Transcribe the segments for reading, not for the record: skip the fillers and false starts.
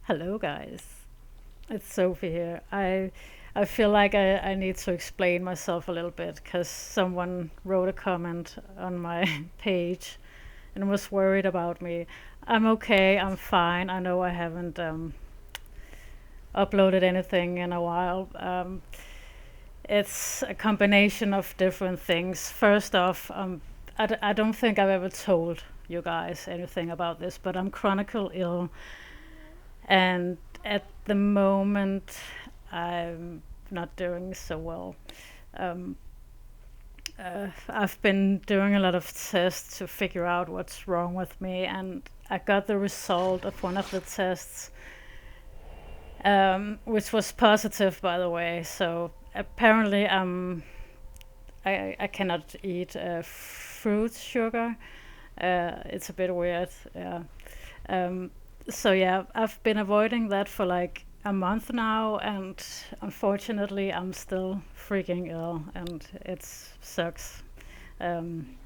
Hello, guys. It's Sophie here. I feel like I need to explain myself a little bit because someone wrote a comment on my page and was worried about me. I'm okay. I'm fine. I know I haven't uploaded anything in a while. It's a combination of different things. First off, I don't think I've ever told you guys anything about this, but I'm chronically ill, and at the moment I'm not doing so well. Um, I've been doing a lot of tests to figure out what's wrong with me, and I got the result of one of the tests, which was positive, by the way. So apparently, I cannot eat fruit sugar. It's a bit weird. Yeah. Um, so yeah, I've been avoiding that for like a month now, and unfortunately, I'm still freaking ill, and it sucks. Um,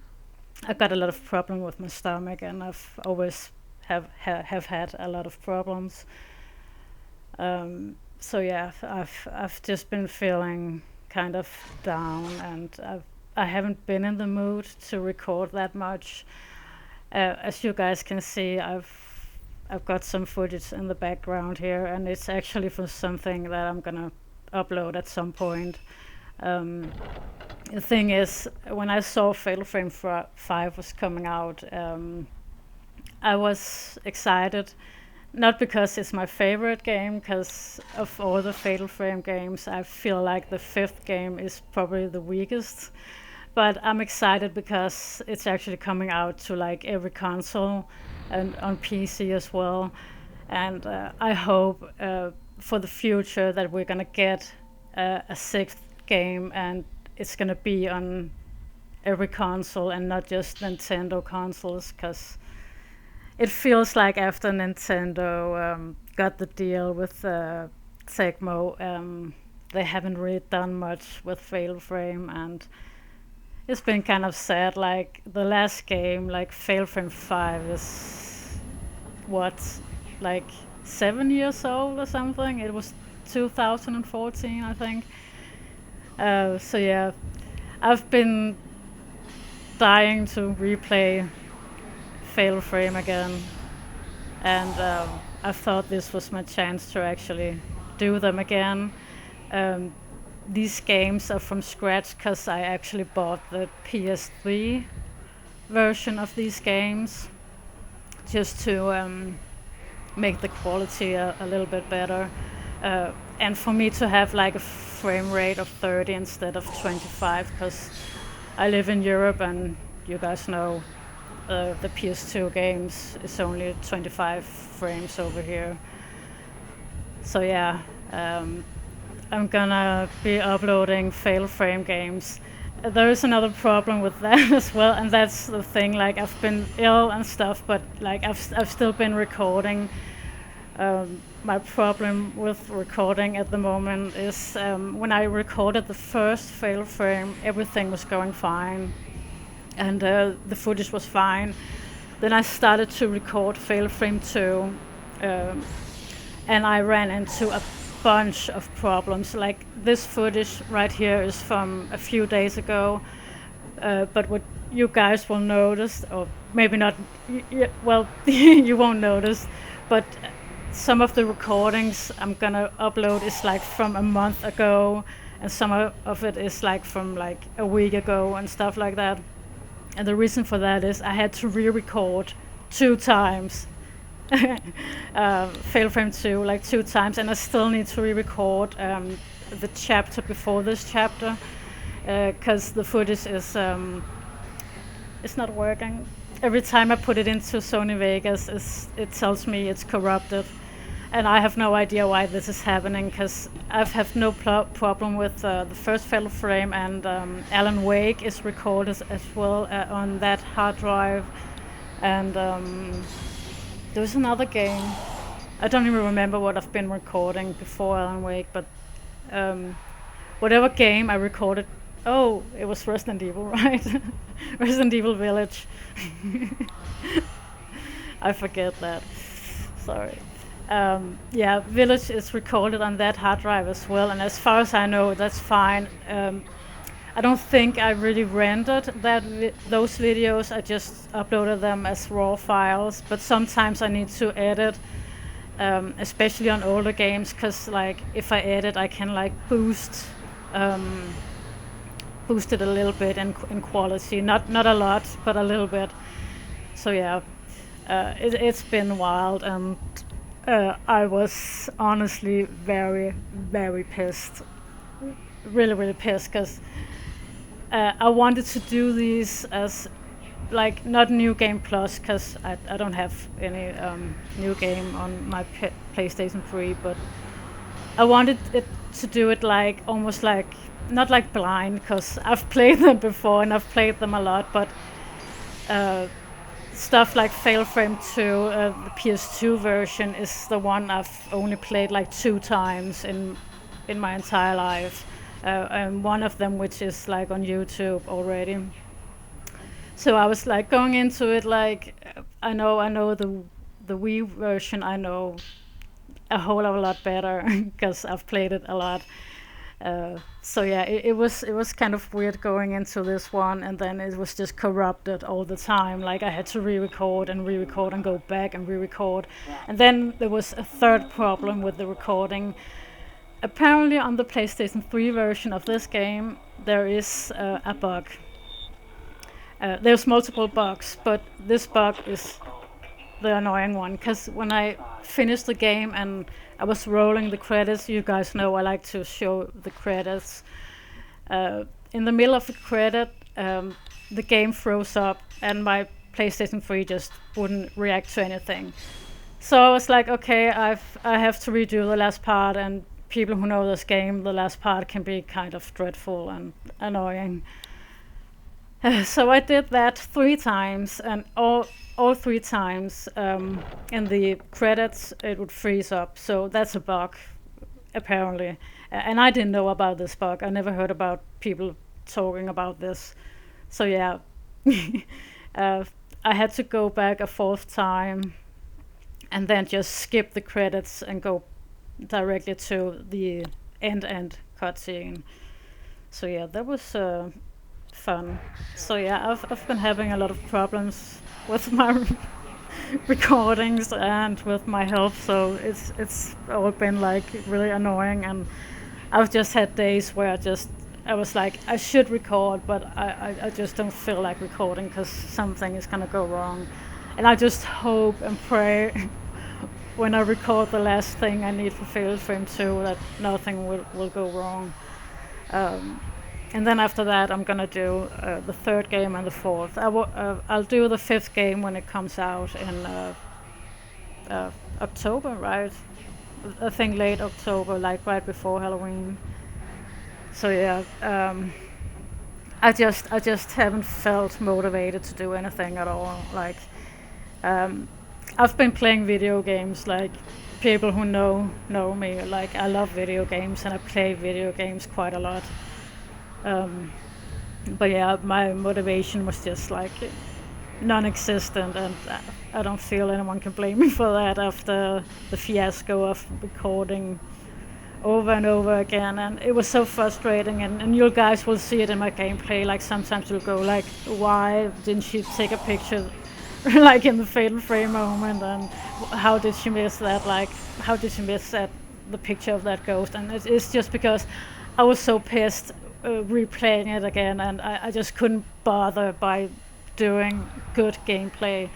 I got a lot of problem with my stomach, and I've always have had a lot of problems. So yeah, I've just been feeling kind of down, and I haven't been in the mood to record that much. As you guys can see, I've got some footage in the background here, and it's actually for something that I'm gonna upload at some point. Um, the thing is, when I saw Fatal Frame 5 was coming out, I was excited. Not because it's my favorite game, because of all the Fatal Frame games, I feel like the fifth game is probably the weakest. But I'm excited because it's actually coming out to like every console and on PC as well. And I hope for the future that we're gonna get a sixth game, and it's gonna be on every console and not just Nintendo consoles, because it feels like after Nintendo got the deal with Tecmo, they haven't really done much with Fatal Frame, and it's been kind of sad. Like the last game, like Fatal Frame 5 is what, like 7 years old or something. It was 2014, I think. So yeah, I've been dying to replay Fatal Frame again, and I thought this was my chance to actually do them again. Um, these games are from scratch because I actually bought the PS3 version of these games just to make the quality a little bit better. And for me to have like a frame rate of 30 instead of 25, because I live in Europe, and you guys know the PS2 games is only 25 frames over here. So yeah, I'm gonna be uploading Fatal Frame games. There is another problem with that as well, and that's the thing. Like I've been ill and stuff, but like I've still been recording. My problem with recording at the moment is when I recorded the first Fatal Frame, everything was going fine, and the footage was fine. Then I started to record Fatal Frame 2, and I ran into a bunch of problems. Like this footage right here is from a few days ago, but what you guys will notice, or maybe not, well, you won't notice, but some of the recordings I'm gonna upload is like from a month ago, and some of it is like from like a week ago and stuff like that. And the reason for that is I had to re-record 2 times Fatal Frame 2, like 2 times, and I still need to re-record the chapter before this chapter, because the footage is it's not working. Every time I put it into Sony Vegas, it tells me it's corrupted, and I have no idea why this is happening, because I've have no problem with the first Fatal Frame, and Alan Wake is recorded as well on that hard drive, and there's another game. I don't even remember what I've been recording before Alan Wake, but whatever game I recorded. Oh, it was Resident Evil, right? Resident Evil Village. I forget that. Sorry. Yeah, Village is recorded on that hard drive as well, and as far as I know, that's fine. I don't think I really rendered those videos. I just uploaded them as raw files. But sometimes I need to edit, especially on older games, because like if I edit, I can like boost it a little bit in quality. Not a lot, but a little bit. So yeah, it's been wild, and I was honestly very, very pissed. Really, really pissed, because I wanted to do these as like not New Game Plus, because I don't have any new game on my PlayStation 3, but I wanted it to do it like almost like not like blind, because I've played them before and I've played them a lot, but stuff like Fail Frame 2, the PS2 version, is the one I've only played like 2 times in my entire life. And one of them which is like on YouTube already. So I was like going into it like I know the Wii version, I know a whole lot better because I've played it a lot. So yeah, it was kind of weird going into this one, and then it was just corrupted all the time. Like I had to re-record and go back and re-record, and then there was a third problem with the recording. Apparently on the PlayStation 3 version of this game, there is a bug. There's multiple bugs, but this bug is the annoying one, because when I finished the game and I was rolling the credits, you guys know I like to show the credits. In the middle of the credit, the game froze up and my PlayStation 3 just wouldn't react to anything. So I was like, okay, I have to redo the last part, and people who know this game, the last part can be kind of dreadful and annoying. So I did that 3 times, and all 3 times in the credits it would freeze up. So that's a bug, apparently. And I didn't know about this bug. I never heard about people talking about this. So yeah, I had to go back a 4th time and then just skip the credits and go directly to the end cutscene. So yeah, that was fun. So yeah, I've been having a lot of problems with my recordings and with my health, so it's all been like really annoying, and I've just had days where I was like, I should record, but I just don't feel like recording because something is gonna go wrong, and I just hope and pray when I record the last thing I need for Fail Frame 2 that nothing will go wrong. And then after that, I'm gonna do the 3rd game and the 4th. I'll do the 5th game when it comes out in October, right? I think late October, like right before Halloween. So yeah, I just haven't felt motivated to do anything at all. Like, I've been playing video games, like people who know me. Like I love video games and I play video games quite a lot. But yeah, my motivation was just like non-existent, and I don't feel anyone can blame me for that after the fiasco of recording over and over again, and it was so frustrating, and you guys will see it in my gameplay. Like sometimes you'll go like, why didn't she take a picture like in the Fatal Frame moment, and how did she miss that, like how did she miss that, the picture of that ghost? And it's just because I was so pissed replaying it again, and I just couldn't bother by doing good gameplay.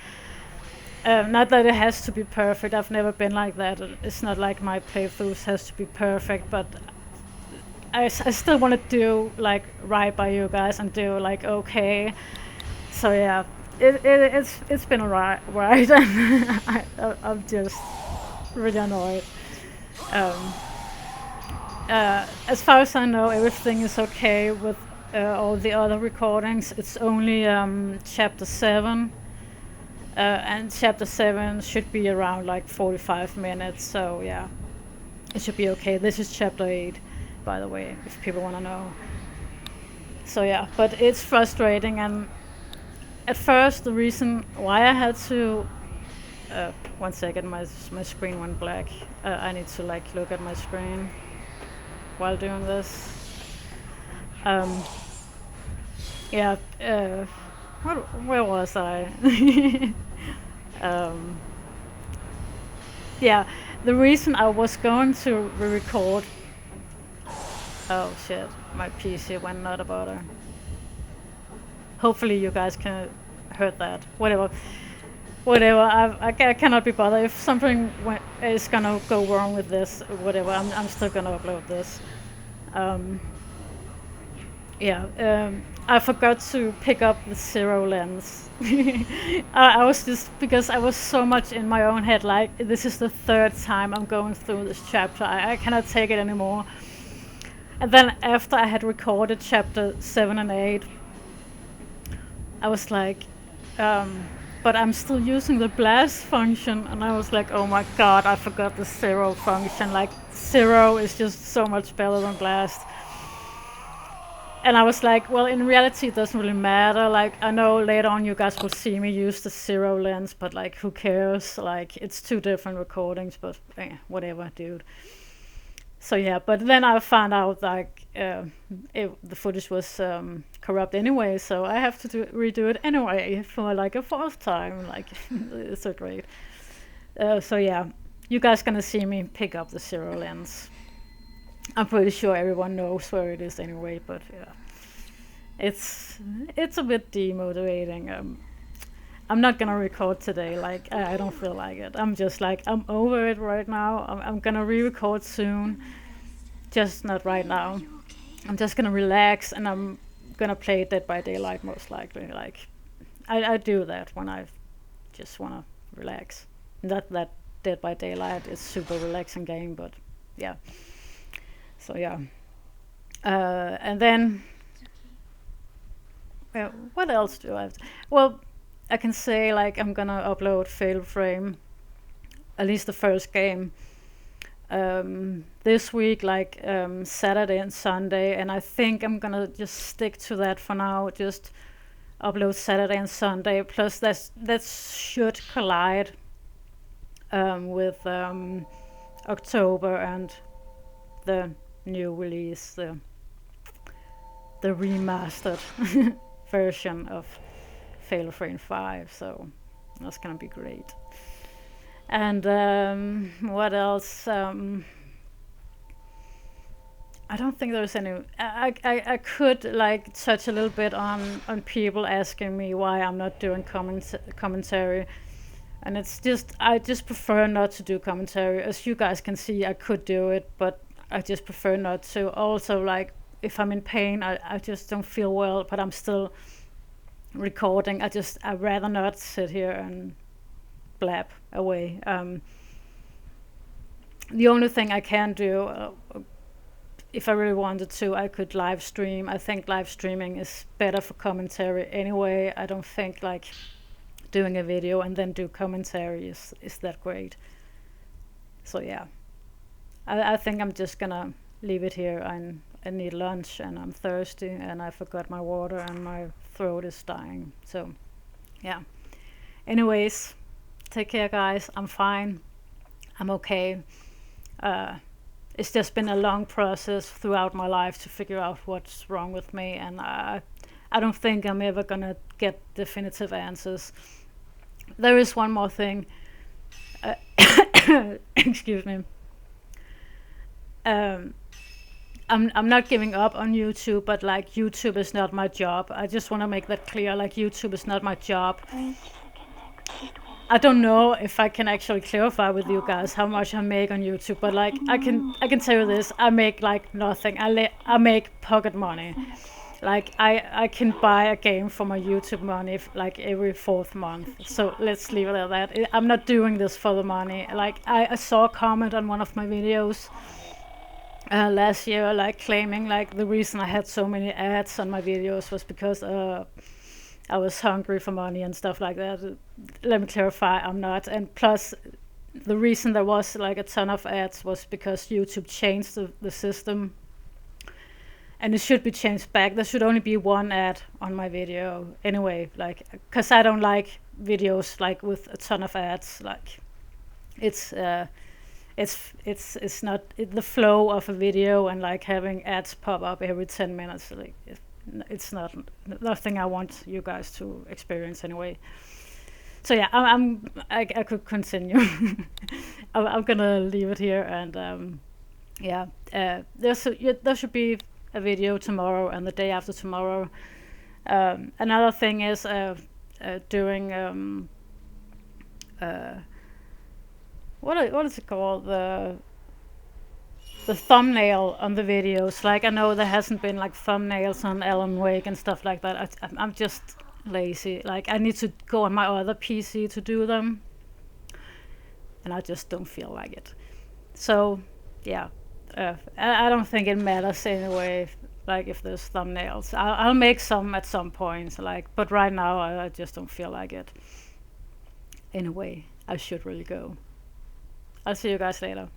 Not that it has to be perfect, I've never been like that. It's not like my playthroughs has to be perfect, but I still want to do like right by you guys and do like okay. So yeah, it's been a ride, and I'm just really annoyed. As far as I know, everything is okay with all the other recordings. It's only chapter 7, and chapter 7 should be around like 45 minutes, so yeah, it should be okay. This is chapter 8, by the way, if people want to know. So yeah, but it's frustrating, and at first the reason why I had to One second, my screen went black. I need to like look at my screen while doing this. Yeah. Where was I? Yeah. The reason I was going to record. Oh shit! My PC went not about it. Hopefully you guys can heard that. Whatever. I cannot be bothered. If something is gonna go wrong with this, whatever, I'm still gonna upload this. I forgot to pick up the zero lens. I was just, because I was so much in my own head, like, this is the third time I'm going through this chapter. I cannot take it anymore. And then after I had recorded chapter 7 and 8, I was like, but I'm still using the blast function, and I was like, oh my god, I forgot the zero function. Like, zero is just so much better than blast. And I was like, well, in reality, it doesn't really matter. Like, I know later on you guys will see me use the zero lens, but like, who cares? Like, it's two different recordings, but whatever, dude. So yeah, but then I found out like the footage was corrupt anyway, so I have to redo it anyway for like a fourth time. Like, it's so great. So yeah, you guys gonna see me pick up the zero lens. I'm pretty sure everyone knows where it is anyway, but yeah, it's a bit demotivating. I'm not gonna record today. Like, I don't feel like it. I'm just like, I'm over it right now. I'm gonna re-record soon, just not right now. I'm just gonna relax, and I'm gonna play Dead by Daylight most likely. Like, I do that when I just wanna relax. Not that Dead by Daylight is super relaxing game, but yeah. So yeah, and then what else do I have? Well, I can say like I'm gonna upload Fatal Frame, at least the first game, this week, like Saturday and Sunday, and I think I'm gonna just stick to that for now. Just upload Saturday and Sunday. Plus that should collide with October and the new release, the remastered version of Fatal Frame 5, so that's gonna be great. And what else? I don't think there's any. I could like touch a little bit on people asking me why I'm not doing commentary, and it's just, I just prefer not to do commentary. As you guys can see, I could do it, but I just prefer not to. Also, like, if I'm in pain, I just don't feel well, but I'm still recording. I'd rather not sit here and blab away. The only thing I can do, if I really wanted to, I could live stream. I think live streaming is better for commentary anyway. I don't think like doing a video and then do commentary is that great. So yeah, I think I'm just gonna leave it here. I need lunch and I'm thirsty and I forgot my water and my throat is dying. So yeah, anyways, take care guys. I'm fine, I'm okay. It's just been a long process throughout my life to figure out what's wrong with me, and I don't think I'm ever gonna get definitive answers. There is one more thing. Excuse me. I'm not giving up on YouTube, but like, YouTube is not my job. I just want to make that clear. Like, YouTube is not my job. I don't know if I can actually clarify with you guys how much I make on YouTube, but like, I can tell you this: I make like nothing. I make pocket money. Like, I can buy a game for my YouTube money like every 4th month. So let's leave it at that. I'm not doing this for the money. Like, I saw a comment on one of my videos last year, like claiming like the reason I had so many ads on my videos was because I was hungry for money and stuff like that. Let me clarify, I'm not. And plus, the reason there was like a ton of ads was because YouTube changed the system. and it should be changed back. There should only be one ad on my video anyway, like, because I don't like videos like with a ton of ads. Like, it's not the flow of a video, and like having ads pop up every 10 minutes, like it's not nothing I want you guys to experience anyway. So yeah, I could continue. I'm gonna leave it here, and there should be a video tomorrow and the day after tomorrow. Another thing is doing what is it called, the thumbnail on the videos. Like, I know there hasn't been like thumbnails on Alan Wake and stuff like that. I'm just lazy. Like, I need to go on my other PC to do them, and I just don't feel like it. So yeah, I don't think it matters anyway. Like, if there's thumbnails, I'll make some at some point. Like, but right now I just don't feel like it. Anyway, I should really go. I'll see you guys later.